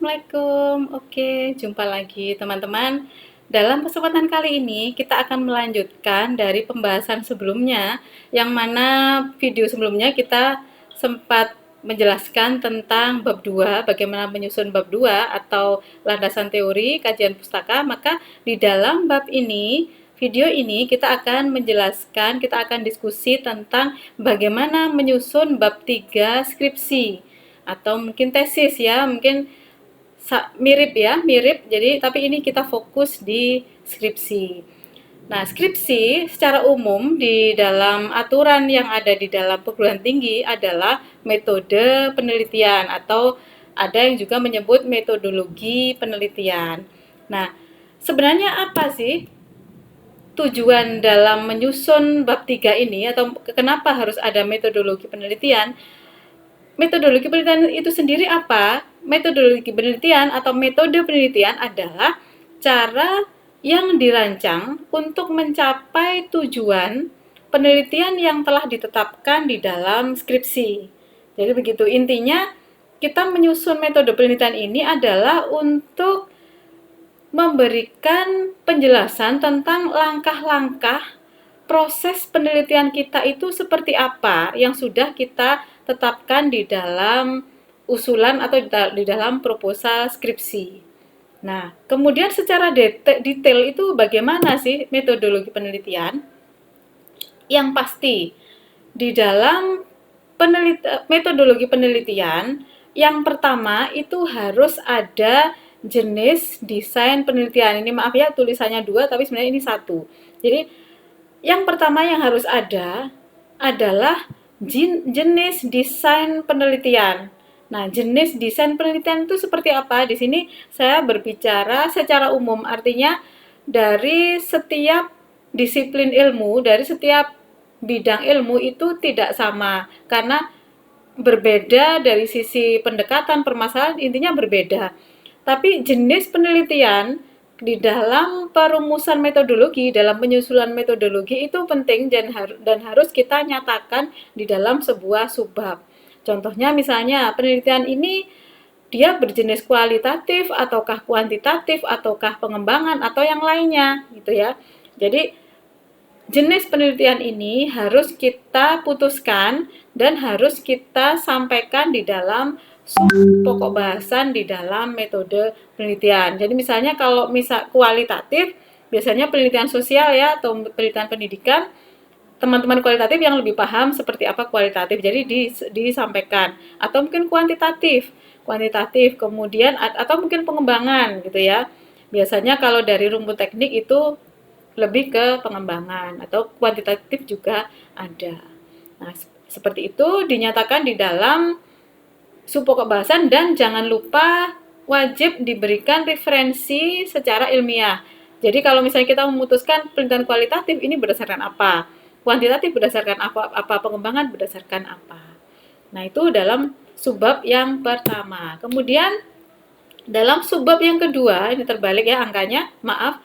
Assalamualaikum. Oke, jumpa lagi teman-teman. Dalam kesempatan kali ini kita akan melanjutkan dari pembahasan sebelumnya, yang mana video sebelumnya kita sempat menjelaskan tentang bab 2, bagaimana menyusun bab 2 atau landasan teori kajian pustaka. Maka di dalam bab ini, video ini kita akan menjelaskan, kita akan diskusi tentang bagaimana menyusun bab 3 skripsi atau mungkin tesis ya, mungkin mirip ya, mirip. Jadi tapi ini kita fokus di skripsi. Nah, skripsi secara umum di dalam aturan yang ada di dalam perguruan tinggi adalah metode penelitian atau ada yang juga menyebut metodologi penelitian. Nah, sebenarnya apa sih tujuan dalam menyusun bab 3 ini atau kenapa harus ada metodologi penelitian? Metodologi penelitian itu sendiri apa? Metodologi penelitian atau metode penelitian adalah cara yang dirancang untuk mencapai tujuan penelitian yang telah ditetapkan di dalam skripsi. Jadi begitu intinya, kita menyusun metode penelitian ini adalah untuk memberikan penjelasan tentang langkah-langkah proses penelitian kita itu seperti apa yang sudah kita tetapkan di dalam usulan atau di dalam proposal skripsi. Nah, kemudian secara detail itu bagaimana sih metodologi penelitian? Yang pasti, di dalam metodologi penelitian, yang pertama itu harus ada jenis desain penelitian. Ini maaf ya, tulisannya 2, tapi sebenarnya ini 1. Jadi, yang pertama yang harus ada adalah jenis desain penelitian. Nah, jenis desain penelitian itu seperti apa? Di sini saya berbicara secara umum, artinya dari setiap disiplin ilmu, dari setiap bidang ilmu itu tidak sama, karena berbeda dari sisi pendekatan permasalahan, intinya berbeda. Tapi jenis penelitian di dalam perumusan metodologi, dalam penyusunan metodologi itu penting dan harus kita nyatakan di dalam sebuah subbab. Contohnya misalnya penelitian ini dia berjenis kualitatif ataukah kuantitatif ataukah pengembangan atau yang lainnya gitu ya. Jadi jenis penelitian ini harus kita putuskan dan harus kita sampaikan di dalam pokok bahasan di dalam metode penelitian. Jadi misalnya kalau kualitatif, biasanya penelitian sosial ya atau penelitian pendidikan, teman-teman kualitatif yang lebih paham seperti apa kualitatif, jadi disampaikan. Atau mungkin kuantitatif kemudian atau mungkin pengembangan gitu ya. Biasanya kalau dari rumput teknik itu lebih ke pengembangan atau kuantitatif juga ada. Nah, seperti itu dinyatakan di dalam pokok bahasan dan jangan lupa wajib diberikan referensi secara ilmiah. Jadi kalau misalnya kita memutuskan penelitian kualitatif ini berdasarkan apa, kuantitatif berdasarkan apa, pengembangan berdasarkan apa. Nah, itu dalam subbab yang pertama. Kemudian dalam subbab yang kedua, ini terbalik ya angkanya, maaf.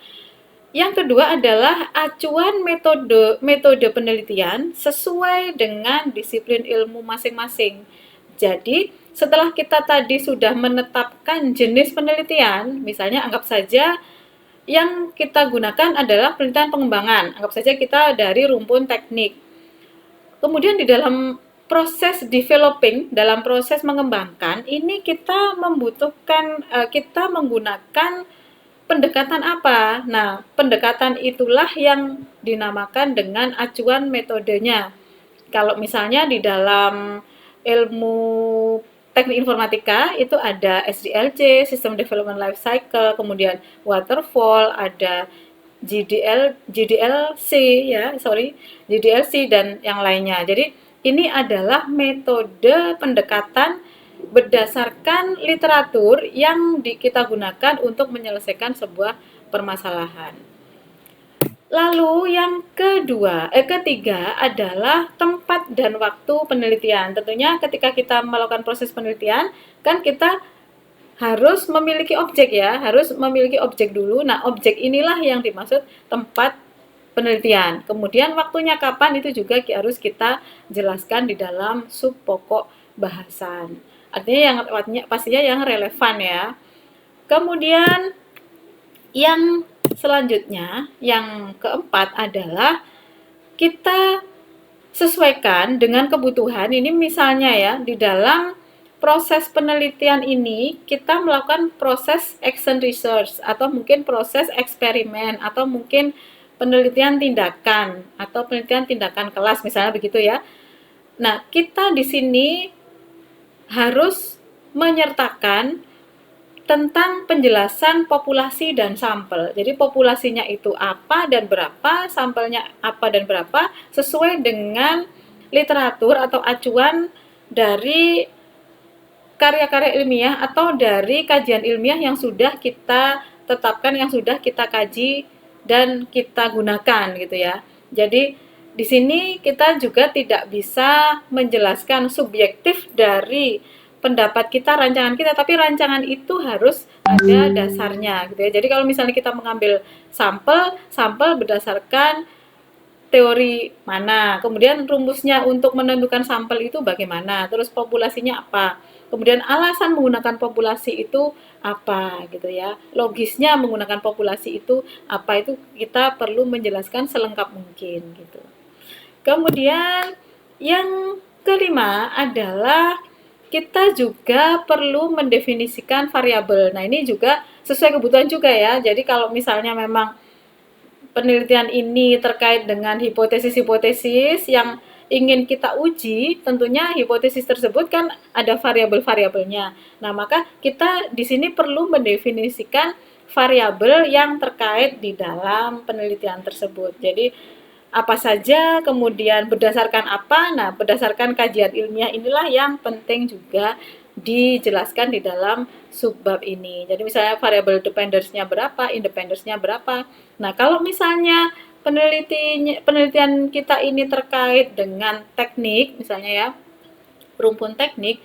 Yang kedua adalah acuan metode penelitian sesuai dengan disiplin ilmu masing-masing. Jadi, setelah kita tadi sudah menetapkan jenis penelitian, misalnya anggap saja yang kita gunakan adalah penelitian pengembangan. Anggap saja kita dari rumpun teknik. Kemudian di dalam proses developing, dalam proses mengembangkan, ini kita menggunakan pendekatan apa? Nah, pendekatan itulah yang dinamakan dengan acuan metodenya. Kalau misalnya di dalam ilmu teknik informatika itu ada SDLC, System Development Life Cycle, kemudian Waterfall, ada GDLC dan yang lainnya. Jadi ini adalah metode pendekatan berdasarkan literatur yang kita gunakan untuk menyelesaikan sebuah permasalahan. Lalu yang ketiga adalah tempat dan waktu penelitian. Tentunya ketika kita melakukan proses penelitian, kan kita harus memiliki objek ya, harus memiliki objek dulu. Nah, objek inilah yang dimaksud tempat penelitian. Kemudian waktunya kapan itu juga harus kita jelaskan di dalam sub pokok bahasan. Artinya pastinya yang relevan ya. Kemudian yang selanjutnya, yang keempat adalah kita sesuaikan dengan kebutuhan. Ini misalnya ya, di dalam proses penelitian ini kita melakukan proses action research atau mungkin proses eksperimen atau mungkin penelitian tindakan atau penelitian tindakan kelas misalnya begitu ya. Nah, kita di sini harus menyertakan tentang penjelasan populasi dan sampel. Jadi populasinya itu apa dan berapa, sampelnya apa dan berapa, sesuai dengan literatur atau acuan dari karya-karya ilmiah atau dari kajian ilmiah yang sudah kita tetapkan, yang sudah kita kaji dan kita gunakan gitu ya. Jadi di sini kita juga tidak bisa menjelaskan subjektif dari pendapat kita, rancangan kita, tapi rancangan itu harus ada dasarnya gitu ya. Jadi kalau misalnya kita mengambil sampel berdasarkan teori mana, kemudian rumusnya untuk menentukan sampel itu bagaimana, terus populasinya apa, kemudian alasan menggunakan populasi itu apa gitu ya, logisnya menggunakan populasi itu apa, itu kita perlu menjelaskan selengkap mungkin gitu. Kemudian yang kelima adalah kita juga perlu mendefinisikan variabel. Nah, ini juga sesuai kebutuhan juga ya. Jadi kalau misalnya memang penelitian ini terkait dengan hipotesis-hipotesis yang ingin kita uji, tentunya hipotesis tersebut kan ada variabel-variabelnya. Nah, maka kita di sini perlu mendefinisikan variabel yang terkait di dalam penelitian tersebut. Jadi apa saja, kemudian berdasarkan apa. Nah, berdasarkan kajian ilmiah inilah yang penting juga dijelaskan di dalam subbab ini. Jadi misalnya variabel dependence-nya berapa, independence-nya berapa. Nah, kalau misalnya penelitian kita ini terkait dengan teknik, misalnya ya, rumpun teknik,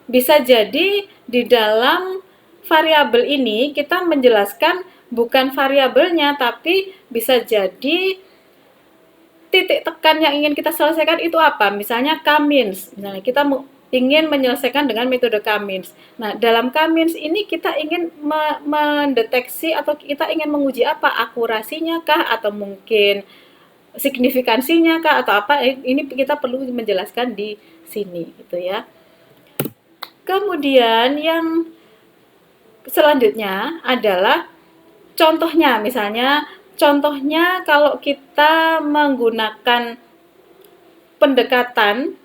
bisa jadi di dalam variabel ini kita menjelaskan bukan variabelnya, tapi bisa jadi titik tekan yang ingin kita selesaikan itu apa? Misalnya K-means. Misalnya kita ingin menyelesaikan dengan metode K-means. Nah, dalam K-means ini kita ingin mendeteksi atau kita ingin menguji apa? Akurasinya kah? Atau mungkin signifikansinya kah? Atau apa? Ini kita perlu menjelaskan di sini gitu ya. Kemudian yang selanjutnya adalah contohnya, misalnya contohnya kalau kita menggunakan pendekatan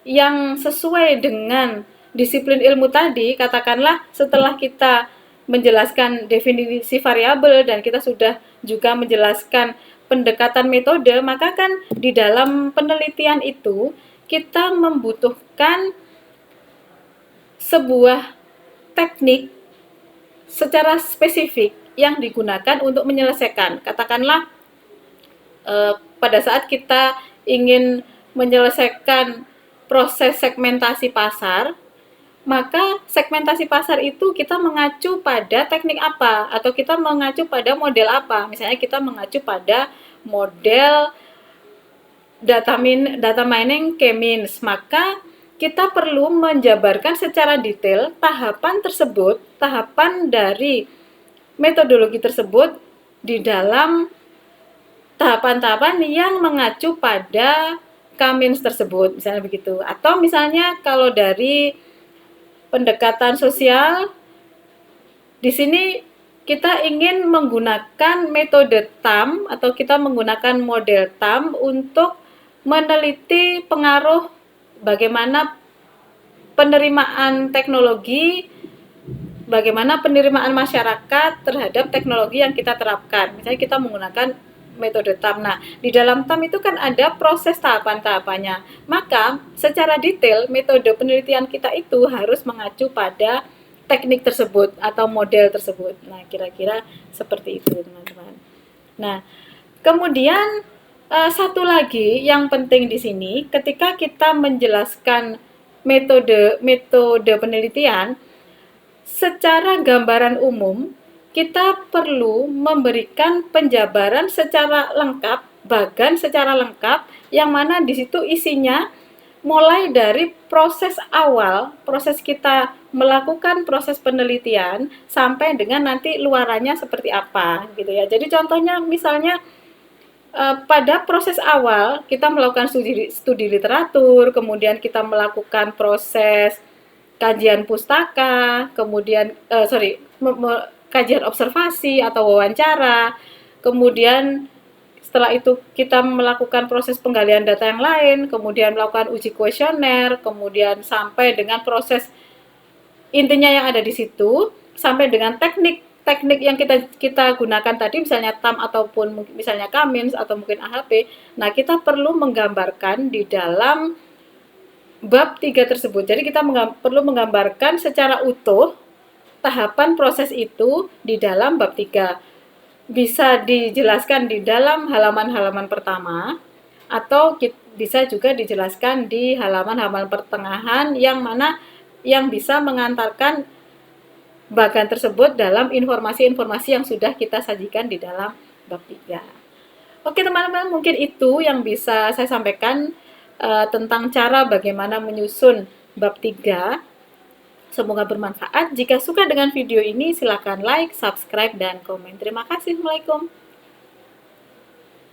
yang sesuai dengan disiplin ilmu tadi, katakanlah setelah kita menjelaskan definisi variabel dan kita sudah juga menjelaskan pendekatan metode, maka kan di dalam penelitian itu kita membutuhkan sebuah teknik secara spesifik yang digunakan untuk menyelesaikan. Katakanlah pada saat kita ingin menyelesaikan proses segmentasi pasar, maka segmentasi pasar itu kita mengacu pada teknik apa, atau kita mengacu pada model apa. Misalnya kita mengacu pada model data mining K-means, maka kita perlu menjabarkan secara detail tahapan tersebut, tahapan dari metodologi tersebut di dalam tahapan-tahapan yang mengacu pada K-means tersebut, misalnya begitu. Atau misalnya kalau dari pendekatan sosial, di sini kita ingin menggunakan metode TAM atau kita menggunakan model TAM untuk meneliti pengaruh bagaimana penerimaan teknologi, bagaimana penerimaan masyarakat terhadap teknologi yang kita terapkan. Misalnya kita menggunakan metode TAM. Nah, di dalam TAM itu kan ada proses tahapan-tahapannya. Maka, secara detail, metode penelitian kita itu harus mengacu pada teknik tersebut atau model tersebut. Nah, kira-kira seperti itu, teman-teman. Nah, kemudian satu lagi yang penting di sini, ketika kita menjelaskan metode penelitian, secara gambaran umum, kita perlu memberikan penjabaran secara lengkap, bagan secara lengkap, yang mana di situ isinya mulai dari proses awal, proses kita melakukan proses penelitian sampai dengan nanti luarannya seperti apa gitu ya. Jadi contohnya misalnya pada proses awal kita melakukan studi literatur, kemudian kita melakukan proses kajian pustaka, kemudian kajian observasi atau wawancara, kemudian setelah itu kita melakukan proses penggalian data yang lain, kemudian melakukan uji kuesioner, kemudian sampai dengan proses intinya yang ada di situ, sampai dengan teknik yang kita gunakan tadi, misalnya TAM ataupun misalnya Kamins atau mungkin AHP. Nah, kita perlu menggambarkan di dalam bab 3 tersebut. Jadi kita perlu menggambarkan secara utuh tahapan proses itu di dalam bab 3. Bisa dijelaskan di dalam halaman-halaman pertama atau bisa juga dijelaskan di halaman-halaman pertengahan yang mana yang bisa mengantarkan bagan tersebut dalam informasi-informasi yang sudah kita sajikan di dalam bab 3. Oke teman-teman, mungkin itu yang bisa saya sampaikan tentang cara bagaimana menyusun bab 3. Semoga bermanfaat. Jika suka dengan video ini, silakan like, subscribe, dan komen. Terima kasih. Assalamualaikum.